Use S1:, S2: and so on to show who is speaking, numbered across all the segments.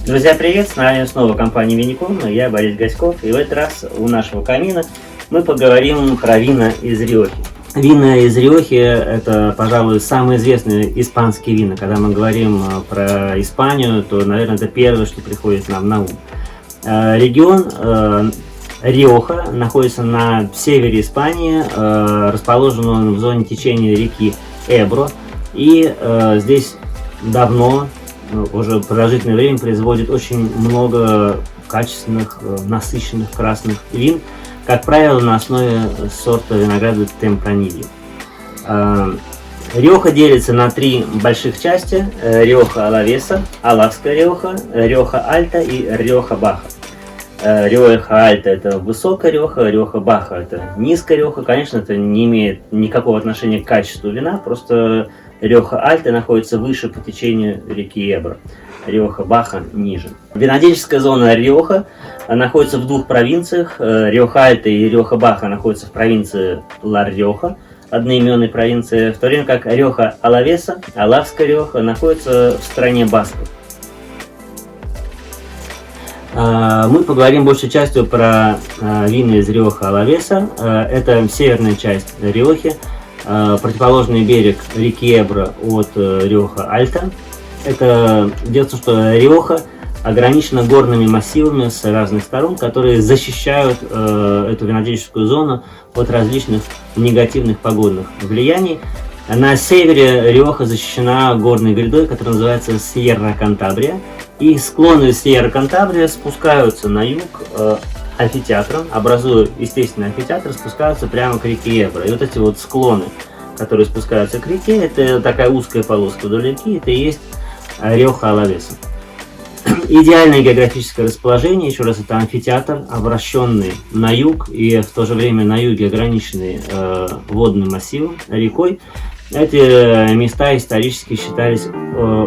S1: Друзья, привет! С нами снова компания Винником, я Борис Гаськов, и в этот раз у нашего камина мы поговорим про вина из Риохи. Вина из Риохи – это, пожалуй, самые известные испанские вина. Когда мы говорим про Испанию, то, наверное, это первое, что приходит нам на ум. Регион Риоха находится на севере Испании, расположен он в зоне течения реки Эбро, и здесь давно, уже продолжительное время, производит очень много качественных, насыщенных красных вин, как правило, на основе сорта винограда Темпранильо. Риоха делится на три больших части: Риоха Алавеса, Алавская Риоха, Риоха Альта и Риоха Баха. Риоха Альта — это высокая Риоха, Риоха Баха — это низкая Риоха. Конечно, это не имеет никакого отношения к качеству вина, просто Риоха Альта находится выше по течению реки Эбро, Риоха Баха ниже. Винодельческая зона Риоха находится в двух провинциях. Риоха Альта и Риоха Баха находятся в провинции Ла-Риоха, одноименной провинции, в то время как Риоха Алавеса, Алавская Риоха, находится в стране Басков. Мы поговорим большей частью про вина из Риоха Алавеса. Это северная часть Риохи, противоположный берег реки Эбро от Риоха Альта. Дело в том, что Риоха ограничена горными массивами с разных сторон, которые защищают эту винодельческую зону от различных негативных погодных влияний. На севере Риоха защищена горной грядой, которая называется Сьерра-Кантабрия. И склоны Сьерра-Кантабрия спускаются на юг амфитеатром, образуя естественный амфитеатр, спускаются прямо к реке Эбро. И вот эти вот склоны, которые спускаются к реке, это такая узкая полоска вдоль реки, это и есть Риоха Алавеса. Идеальное географическое расположение, еще раз, это амфитеатр, обращенный на юг и в то же время на юге ограниченный водным массивом, рекой. Эти места исторически считались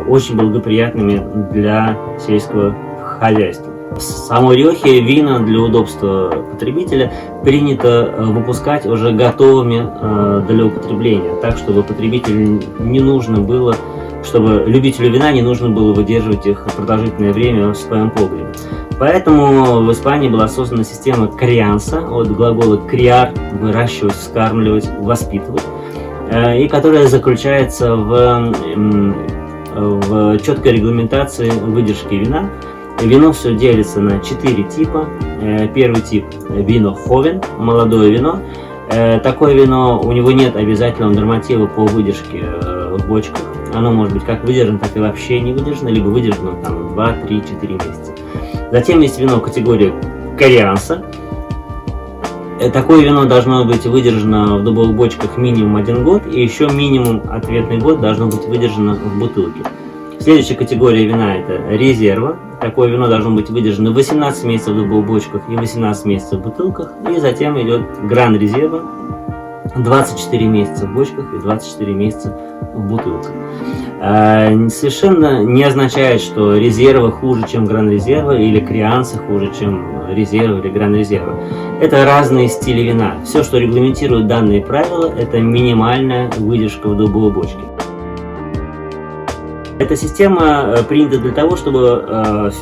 S1: очень благоприятными для сельского хозяйства. В самой Риохе вина для удобства потребителя принято выпускать уже готовыми для употребления, так чтобы потребителю не нужно было, чтобы любителю вина не нужно было выдерживать их продолжительное время в своем погребе. Поэтому в Испании была создана система крианса, от глагола криар – выращивать, вскармливать, воспитывать, и которая заключается в четкой регламентации выдержки вина. Вино все делится на 4 типа. Первый тип – вино ховен, молодое вино. Такое вино, у него нет обязательного норматива по выдержке в бочках. Оно может быть как выдержано, так и вообще не выдержано, либо выдержано там 2, 3, 4 месяца. Затем есть вино категории крианса. Такое вино должно быть выдержано в дубовых бочках минимум 1 год, и еще минимум ответный год должно быть выдержано в бутылке. Следующая категория вина – это резерва. Такое вино должно быть выдержано 18 месяцев в дубовых бочках и 18 месяцев в бутылках. И затем идет гран резерва, 24 месяца в бочках и 24 месяца в бутылках. Совершенно не означает, что резерва хуже, чем гран резерва, или крианса хуже, чем резерва или гран резерва. Это разные стили вина. Все, что регламентирует данные правила, это минимальная выдержка в дубовой бочке. Эта система принята для того, чтобы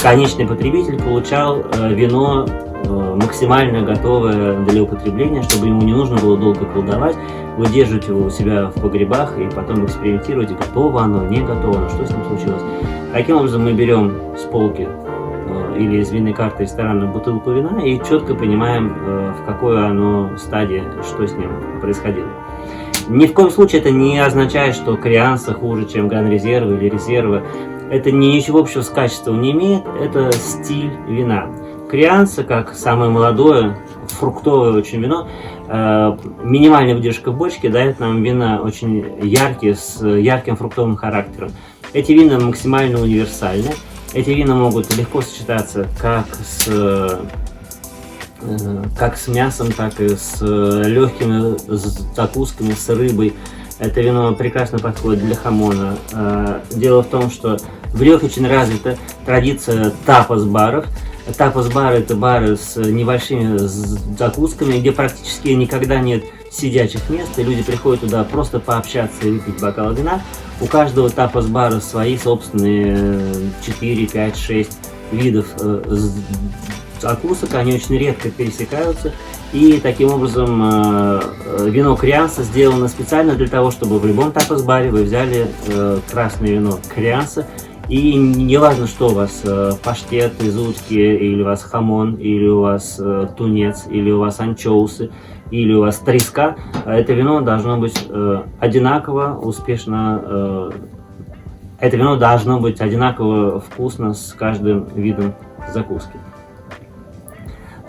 S1: конечный потребитель получал вино максимально готовое для употребления, чтобы ему не нужно было долго колдовать, выдерживать его у себя в погребах и потом экспериментировать, готово оно, не готово оно, что с ним случилось. Таким образом, мы берем с полки или из винной карты ресторана бутылку вина и четко понимаем, в какой оно стадии, что с ним происходило. Ни в коем случае это не означает, что крианса хуже, чем гран резерва или резерва. Это ничего общего с качеством не имеет, это стиль вина. Крианса, как самое молодое, фруктовое очень вино, минимальная выдержка в бочке дает нам вина очень яркие, с ярким фруктовым характером. Эти вина максимально универсальны. Эти вина могут легко сочетаться как с мясом, так и с легкими закусками, с рыбой. Это вино прекрасно подходит для хамона. Дело в том, что в Риохе очень развита традиция тапас-баров. Тапос-бары — это бары с небольшими закусками, где практически никогда нет сидячих мест, и люди приходят туда просто пообщаться и выпить бокал вина. У каждого тапос-бара свои собственные 4, 5, 6 видов закусок, они очень редко пересекаются. И таким образом вино Крианса сделано специально для того, чтобы в любом тапос-баре вы взяли красное вино Крианса. И не важно, что у вас, паштет из утки, или у вас хамон, или у вас тунец, или у вас анчоусы, или у вас треска, это вино должно быть одинаково успешно, это вино должно быть одинаково вкусно с каждым видом закуски.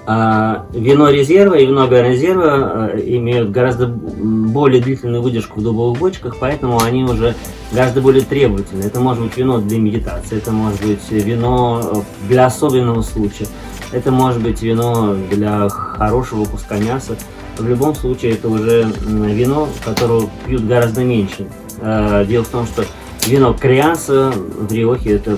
S1: Вино резерва и вино резерва имеют гораздо более длительную выдержку в дубовых бочках, поэтому они уже гораздо более требовательны. Это может быть вино для медитации, это может быть вино для особенного случая, это может быть вино для хорошего куска мяса. В любом случае это уже вино, которого пьют гораздо меньше. Дело в том, что вино Крианса в Риохе — это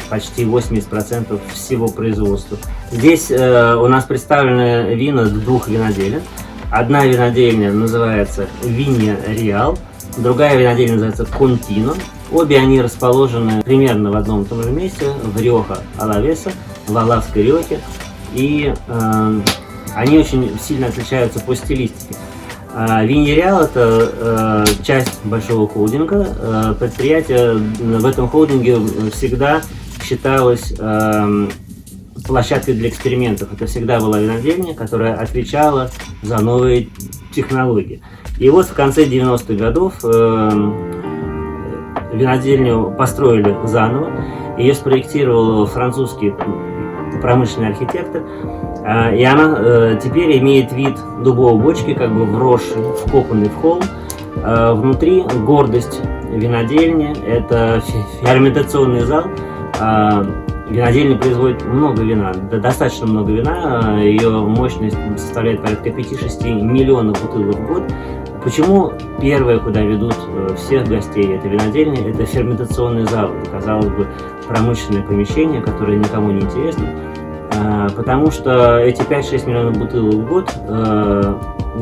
S1: почти 80% всего производства. Здесь у нас представлены вина двух виноделин. Одна винодельня называется Винья Реал, другая винодельня называется Контино. Обе они расположены примерно в одном и том же месте, в Риоха Алавеса, в Алавской Риохе. И они очень сильно отличаются по стилистике. Винья Реал — это часть большого холдинга. Предприятие в этом холдинге всегда считалось площадкой для экспериментов. Это всегда была винодельня, которая отвечала за новые технологии. И вот в конце 90-х годов винодельню построили заново. Ее спроектировал французский промышленный архитектор. И она теперь имеет вид дубовой бочки, как бы вросшей, вкопанной в холм. Внутри гордость винодельни — это ферментационный зал. Винодельня производит много вина, достаточно много вина. Ее мощность составляет порядка 5-6 миллионов бутылок в год. Почему первое, куда ведут всех гостей этой винодельни, это ферментационный зал? Это, казалось бы, промышленное помещение, которое никому не интересно. Потому что эти 5-6 миллионов бутылок в год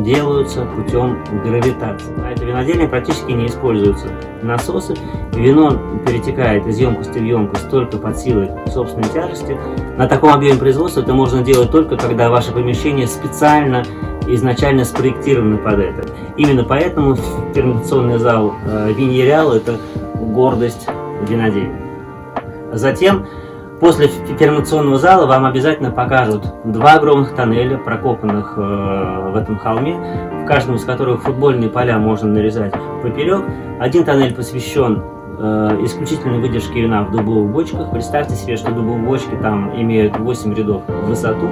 S1: делаются путем гравитации. На этой винодельне практически не используются насосы. Вино перетекает из емкости в емкость только под силой собственной тяжести. На таком объеме производства это можно делать только когда ваше помещение специально изначально спроектировано под это. Именно поэтому ферментационный зал Винья Реал — это гордость винодельни. Затем, после ферментационного зала вам обязательно покажут два огромных тоннеля, прокопанных в этом холме, в каждом из которых футбольные поля можно нарезать поперек. Один тоннель посвящен исключительной выдержке вина в дубовых бочках. Представьте себе, что дубовые бочки там имеют 8 рядов в высоту.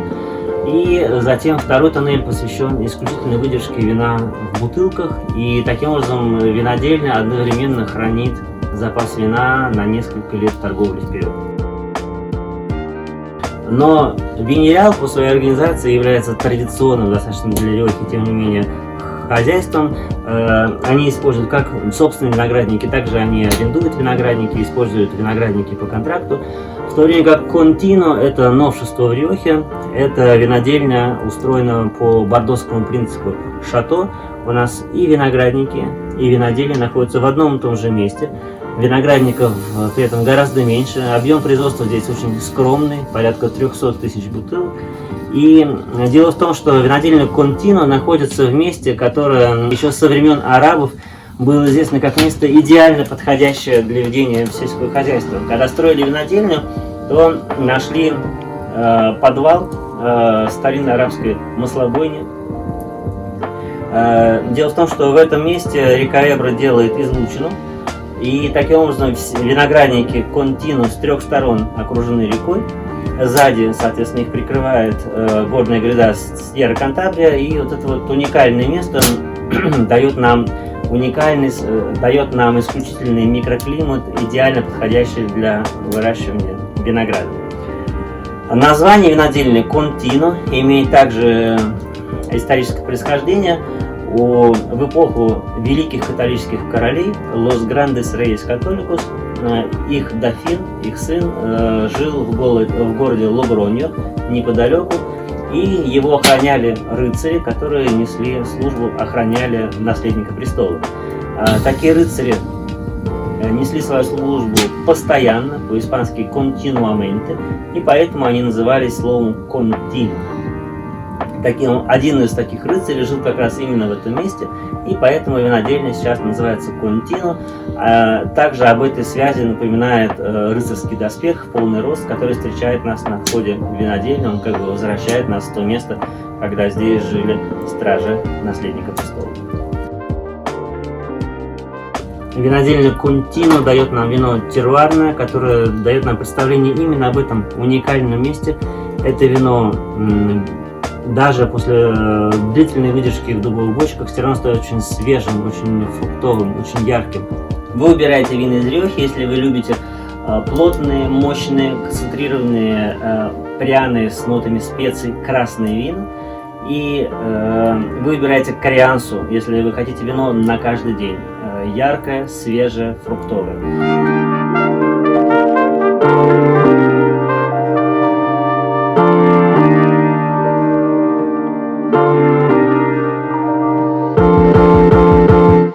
S1: И затем второй тоннель посвящен исключительной выдержке вина в бутылках. И таким образом винодельня одновременно хранит запас вина на несколько лет торговли вперед. Но Винья Реал по своей организации является традиционным достаточно для Риохи, тем не менее, хозяйством. Они используют как собственные виноградники, также они арендуют виноградники, используют виноградники по контракту. В то время как Контино — это новшество в Риохе, это винодельня устроена по бордоскому принципу шато. У нас и виноградники, и винодельня находятся в одном и том же месте. Виноградников при этом гораздо меньше. Объем производства здесь очень скромный, порядка 300 тысяч бутылок. И дело в том, что винодельня Контино находится в месте, которое еще со времен арабов было известно как место идеально подходящее для ведения сельского хозяйства. Когда строили винодельню, то нашли подвал старинной арабской маслобойни. Дело в том, что в этом месте река Эбра делает излучину. И таким образом виноградники Контино с трех сторон окружены рекой. Сзади, соответственно, их прикрывает горная гряда Сьерра Кантабрия. И вот это вот уникальное место дает нам исключительный микроклимат, идеально подходящий для выращивания винограда. Название винодельни Контино имеет также историческое происхождение. В эпоху великих католических королей Los Grandes Reyes Católicos их дофин, их сын, жил в городе Логроньо неподалеку, и его охраняли рыцари, которые несли службу, охраняли наследника престола. Такие рыцари несли свою службу постоянно, по-испански continuamente, и поэтому они назывались словом continuo. Один из таких рыцарей жил как раз именно в этом месте, и поэтому винодельня сейчас называется Continuo. Также об этой связи напоминает рыцарский доспех в полный рост, который встречает нас на входе в винодельню. Он как бы возвращает нас в то место, когда здесь жили стражи наследника престола. Винодельня Continuo дает нам вино терруарное, которое дает нам представление именно об этом уникальном месте. Это вино даже после длительной выдержки в дубовых бочках все равно стоит очень свежим, очень фруктовым, очень ярким. Вы выбираете вина из Риохи, если вы любите плотные, мощные, концентрированные, пряные с нотами специй красные вина. И вы выбираете Кориансу, если вы хотите вино на каждый день. Яркое, свежее, фруктовое.